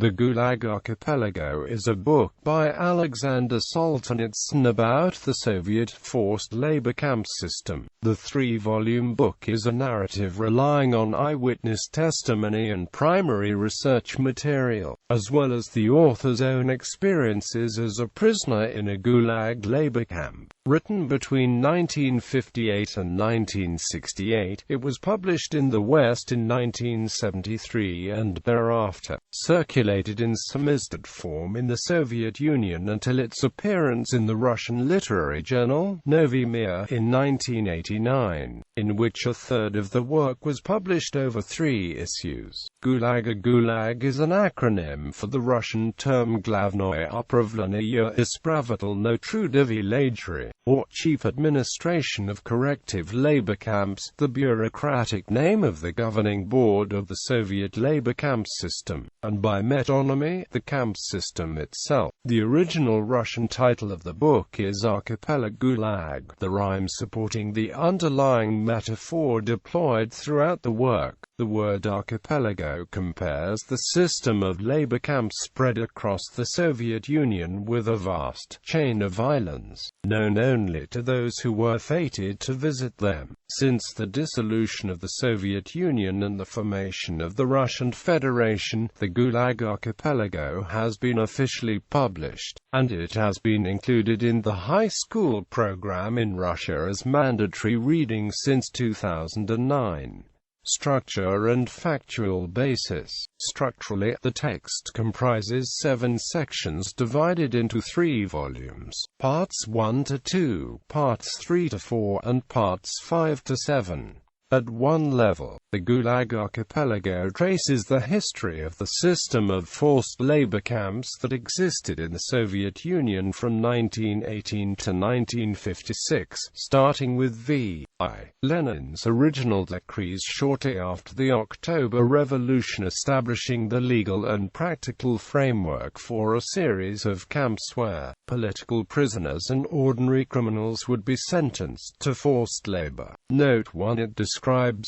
The Gulag Archipelago is a book by Aleksandr Solzhenitsyn about the Soviet forced labor camp system. The three-volume book is a narrative relying on eyewitness testimony and primary research material, as well as the author's own experiences as a prisoner in a Gulag labor camp. Written between 1958 and 1968, it was published in the West in 1973 and thereafter circulated in samizdat form in the Soviet Union until its appearance in the Russian literary journal Novy Mir in 1989, in which a third of the work was published over 3 issues. Gulag is an acronym for the Russian term Glavnoye Upravleniye ispravitelno-trudovyh, or Chief Administration of Corrective Labor Camps, the bureaucratic name of the governing board of the Soviet labor camp system, and by metonymy, the camp system itself. The original Russian title of the book is Archipelago Gulag, the rhyme supporting the underlying metaphor deployed throughout the work. The word archipelago compares the system of labor camps spread across the Soviet Union with a vast chain of islands, known only to those who were fated to visit them. Since the dissolution of the Soviet Union and the formation of the Russian Federation, the Gulag Archipelago has been officially published, and it has been included in the high school program in Russia as mandatory reading since 2009. Structure and factual basis. Structurally, the text comprises 7 sections divided into 3 volumes, parts 1 to 2, parts 3 to 4, and parts 5 to 7. At one level, the Gulag Archipelago traces the history of the system of forced labor camps that existed in the Soviet Union from 1918 to 1956, starting with V.I. Lenin's original decrees shortly after the October Revolution, establishing the legal and practical framework for a series of camps where political prisoners and ordinary criminals would be sentenced to forced labor. Note 1. It describes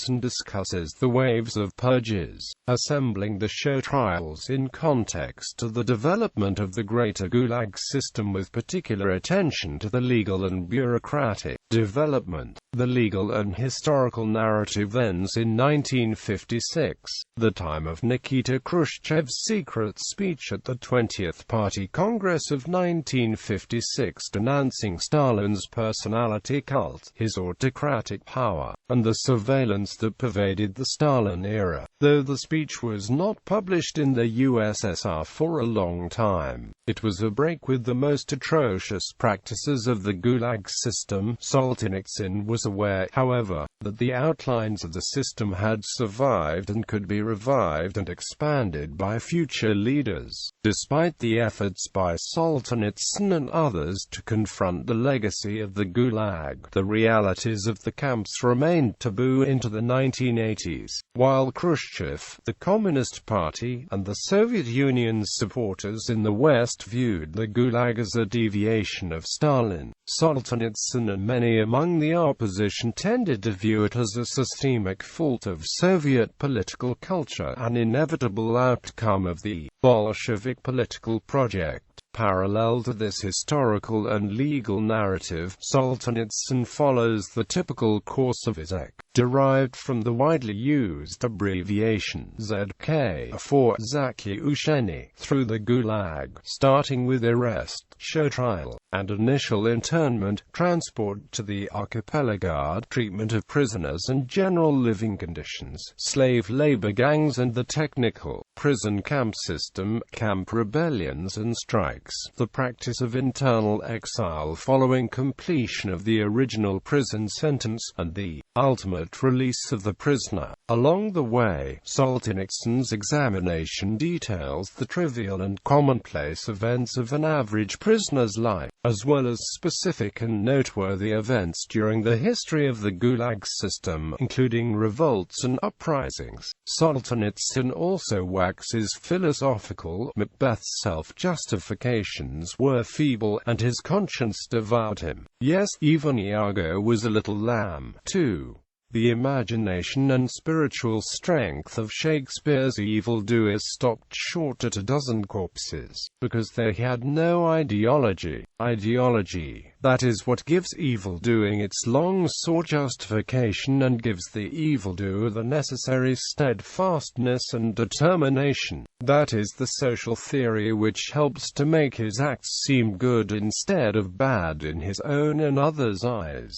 and discusses the waves of purges, assembling the show trials in context to the development of the greater Gulag system with particular attention to the legal and bureaucratic development. The legal and historical narrative ends in 1956, the time of Nikita Khrushchev's secret speech at the 20th Party Congress of 1956 denouncing Stalin's personality cult, his autocratic power, and the surveillance that pervaded the Stalin era. Though the speech was not published in the USSR for a long time, it was a break with the most atrocious practices of the Gulag system. Solzhenitsyn was aware, however, that the outlines of the system had survived and could be revived and expanded by future leaders. Despite the efforts by Solzhenitsyn and others to confront the legacy of the Gulag, the realities of the camps remained taboo into the 1980s. While Khrushchev, the Communist Party, and the Soviet Union's supporters in the West viewed the Gulag as a deviation of Stalin, Solzhenitsyn and many among the opposition tended to view it as a systemic fault of Soviet political culture, an inevitable outcome of the Bolshevik political project. Parallel to this historical and legal narrative, Solzhenitsyn follows the typical course of his act, derived from the widely used abbreviation ZK for zakyusheny, through the Gulag, starting with arrest, show trial, and initial internment, transport to the archipelago, treatment of prisoners and general living conditions, slave labor gangs and the technical prison camp system, camp rebellions and strikes, the practice of internal exile following completion of the original prison sentence, and the ultimate release of the prisoner. Along the way, Solzhenitsyn's examination details the trivial and commonplace events of an average prisoner's life, as well as specific and noteworthy events during the history of the Gulag system, including revolts and uprisings. Solzhenitsyn also waxes philosophical. Macbeth's self-justifications were feeble, and his conscience devoured him. Yes, even Iago was a little lamb, too. The imagination and spiritual strength of Shakespeare's evildoers stopped short at a dozen corpses, because they had no ideology. Ideology, that is what gives evildoing its long-sought justification and gives the evildoer the necessary steadfastness and determination. That is the social theory which helps to make his acts seem good instead of bad in his own and others' eyes.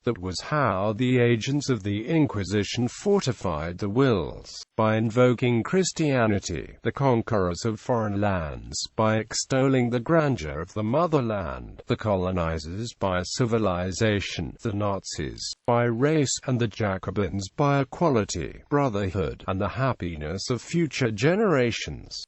That was how the agents of the Inquisition fortified the wills, by invoking Christianity, the conquerors of foreign lands, by extolling the grandeur of the motherland, the colonizers by civilization, the Nazis by race, and the Jacobins by equality, brotherhood, and the happiness of future generations.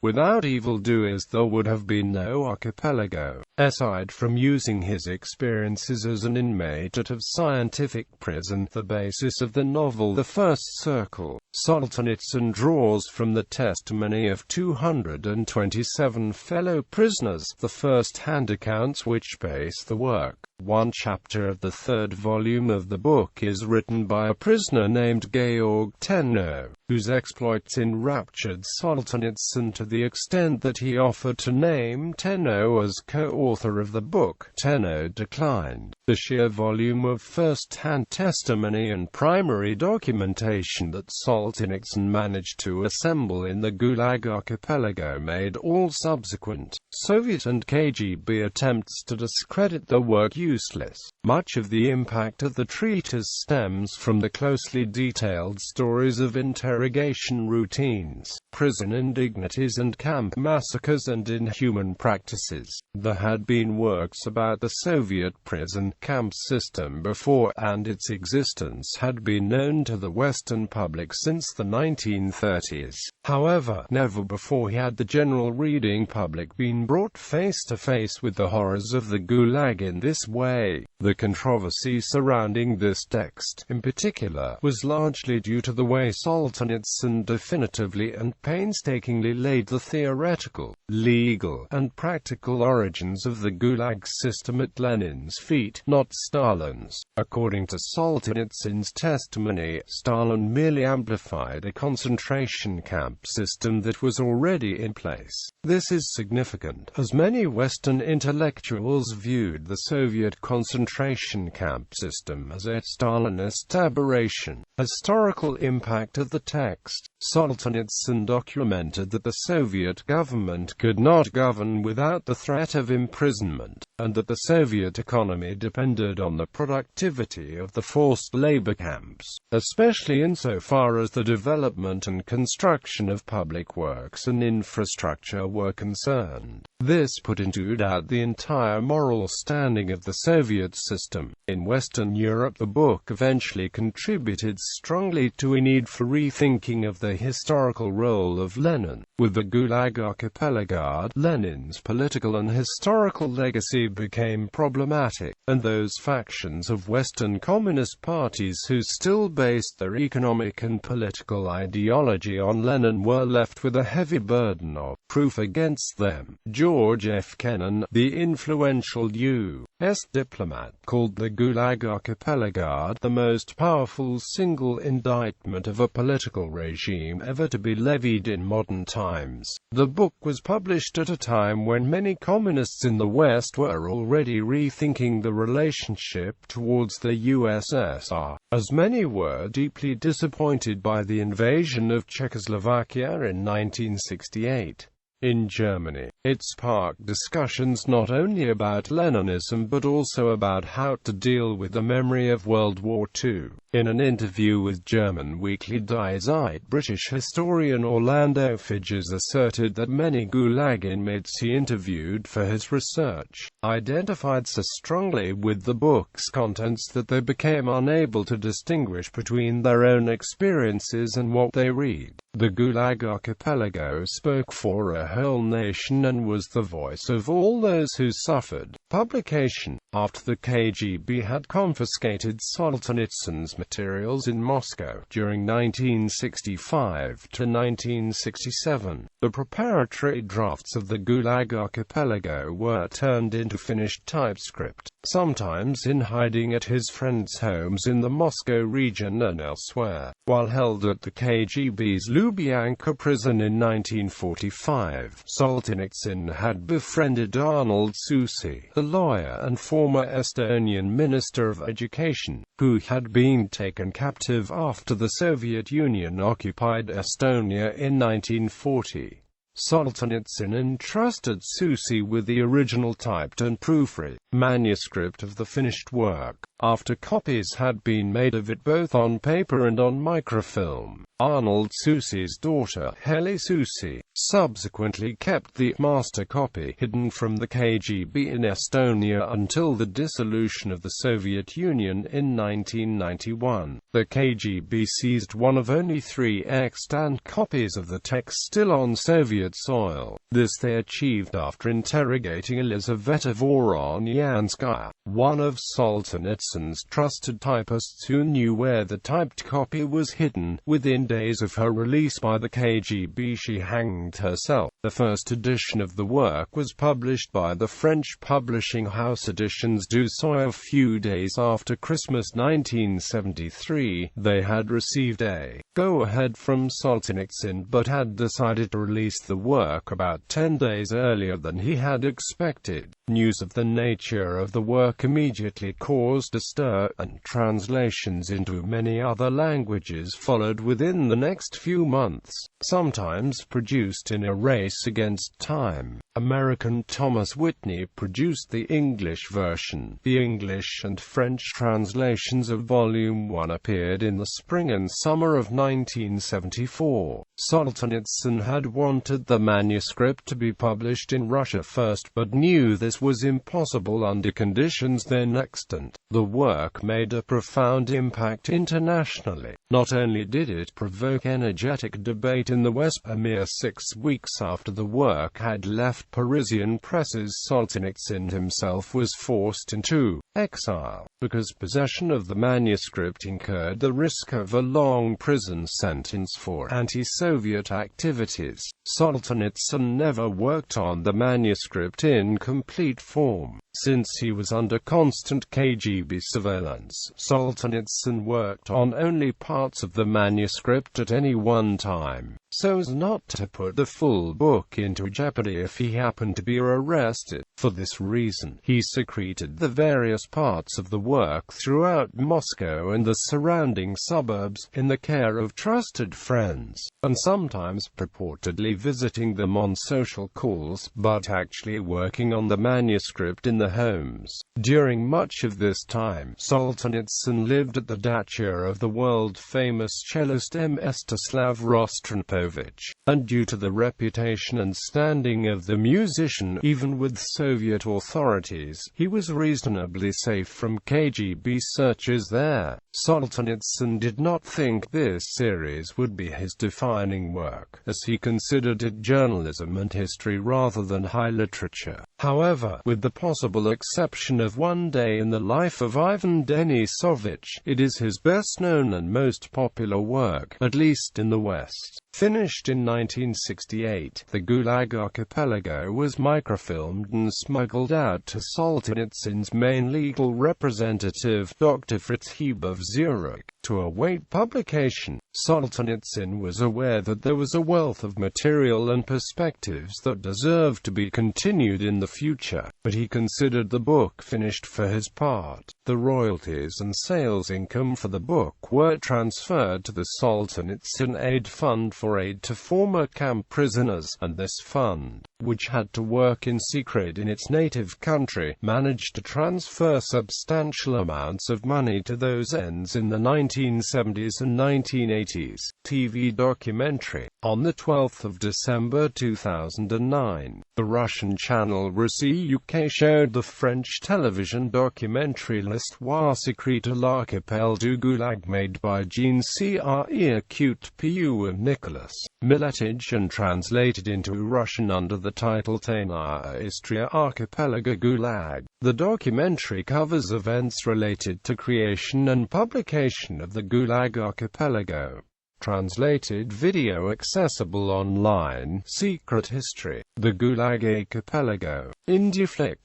Without evildoers there would have been no archipelago. Aside from using his experiences as an inmate at a scientific prison, the basis of the novel The First Circle, Solzhenitsyn draws from the testimony of 227 fellow prisoners, the first-hand accounts which base the work. One chapter of the third volume of the book is written by a prisoner named Georg Tenno, whose exploits enraptured Solzhenitsyn to the extent that he offered to name Tenno as co-author of the book. Tenno declined. The sheer volume of first-hand testimony and primary documentation that Solzhenitsyn managed to assemble in the Gulag Archipelago made all subsequent Soviet and KGB attempts to discredit the work useless. Much of the impact of the treatise stems from the closely detailed stories of interrogation routines, prison indignities and camp massacres and inhuman practices. There had been works about the Soviet prison camp system before, and its existence had been known to the Western public since the 1930s. However, never before had the general reading public been brought face to face with the horrors of the Gulag in this way. The controversy surrounding this text, in particular, was largely due to the way Solzhenitsyn definitively and painstakingly laid the theoretical, legal, and practical origins of the Gulag system at Lenin's feet, not Stalin's. According to Solzhenitsyn's testimony, Stalin merely amplified a concentration camp system that was already in place. This is significant, as many Western intellectuals viewed the Soviet concentration camp system as a Stalinist aberration. Historical impact of the text. Solzhenitsyn documented that the Soviet government could not govern without the threat of imprisonment, and that the Soviet economy depended on the productivity of the forced labor camps, especially insofar as the development and construction of public works and infrastructure were concerned. This put into doubt the entire moral standing of the Soviet system. In Western Europe, the book eventually contributed strongly to a need for rethinking of the historical role of Lenin. With the Gulag Archipelago, Lenin's political and historical legacy became problematic, and those factions of Western communist parties who still based their economic and political ideology on Lenin were left with a heavy burden of proof against them. George F. Kennan, the influential U.S. diplomat, called the Gulag Archipelago the most powerful single indictment of a political regime ever to be levied in modern times. The book was published at a time when many communists in the West were already rethinking the relationship towards the USSR, as many were deeply disappointed by the invasion of Czechoslovakia in 1968. In Germany, it sparked discussions not only about Leninism but also about how to deal with the memory of World War II. In an interview with German weekly Die Zeit, British historian Orlando Fidges asserted that many Gulag inmates he interviewed for his research identified so strongly with the book's contents that they became unable to distinguish between their own experiences and what they read. The Gulag Archipelago spoke for a whole nation and was the voice of all those who suffered. Publication. After the KGB had confiscated Solzhenitsyn's materials in Moscow during 1965 to 1967, the preparatory drafts of the Gulag Archipelago were turned into finished typescript, sometimes in hiding at his friends' homes in the Moscow region and elsewhere. While held at the KGB's Lubyanka prison in 1945, Solzhenitsyn had befriended Arnold Susi, the lawyer and former Estonian Minister of Education, who had been taken captive after the Soviet Union occupied Estonia in 1940. Solzhenitsyn entrusted Susi with the original typed and proofread manuscript of the finished work, after copies had been made of it both on paper and on microfilm. Arnold Susi's daughter, Heli Susi, subsequently kept the master copy hidden from the KGB in Estonia until the dissolution of the Soviet Union in 1991. The KGB seized one of only 3 extant copies of the text still on Soviet soil. This they achieved after interrogating Elizaveta Voronyanskaya, one of Solzhenitsyn's trusted typists who knew where the typed copy was hidden. Within days of her release by the KGB, she hanged herself. The first edition of the work was published by the French publishing house Editions du Seuil a few days after Christmas 1973. They had received a go-ahead from Solzhenitsyn but had decided to release the work about 10 days earlier than he had expected. News of the nature of the work immediately caused a stir, and translations into many other languages followed within the next few months, sometimes produced in a race against time. American Thomas Whitney produced the English version. The English and French translations of Volume 1 appeared in the spring and summer of 1974. Solzhenitsyn had wanted the manuscript to be published in Russia first, but knew this was impossible under conditions then extant. The work made a profound impact internationally. Not only did it provoke energetic debate in the West, a mere 6 weeks after the work had left Parisian presses, Solzhenitsyn himself was forced into exile, because possession of the manuscript incurred the risk of a long prison sentence for anti-Soviet activities. Solzhenitsyn never worked on the manuscript in complete form. Since he was under constant KGB surveillance, Solzhenitsyn worked on only parts of the manuscript at any one time, so as not to put the full book into jeopardy if he happened to be arrested. For this reason, he secreted the various parts of the work throughout Moscow and the surrounding suburbs, in the care of trusted friends, and sometimes purportedly visiting them on social calls, but actually working on the manuscript in the homes. During much of this time, Solzhenitsyn lived at the dacha of the world-famous cellist Mstislav Rostropovich, and due to the reputation and standing of the musician, even with Soviet authorities, he was reasonably safe from KGB searches there. Solzhenitsyn did not think this series would be his defining work, as he considered it journalism and history rather than high literature. However, with the possible exception of One Day in the Life of Ivan Denisovich, it is his best-known and most popular work, at least in the West. Finished in 1968, the Gulag Archipelago was microfilmed and smuggled out to Solzhenitsyn's main legal representative, Dr. Fritz Hebe of Zurich, to await publication. Solzhenitsyn was aware that there was a wealth of material and perspectives that deserved to be continued in the future, but he considered the book finished for his part. The royalties and sales income for the book were transferred to the Solzhenitsyn Aid Fund for aid to former camp prisoners, and this fund, which had to work in secret in its native country, managed to transfer substantial amounts of money to those ends in the 19 1970s and 1980s, TV documentary. On 12 December 2009, the Russian channel Russie UK showed the French television documentary L'Histoire secrète de l'archipel du Gulag made by Jean Crève Pu and Nicolas Miletage and translated into Russian under the title Tayna Istria Archipelago Gulag. The documentary covers events related to creation and publication of the Gulag Archipelago. Translated video accessible online. Secret History. The Gulag Archipelago. Indieflix.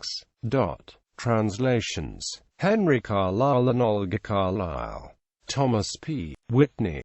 Translations. Henry Carlisle and Olga Carlisle. Thomas P. Whitney.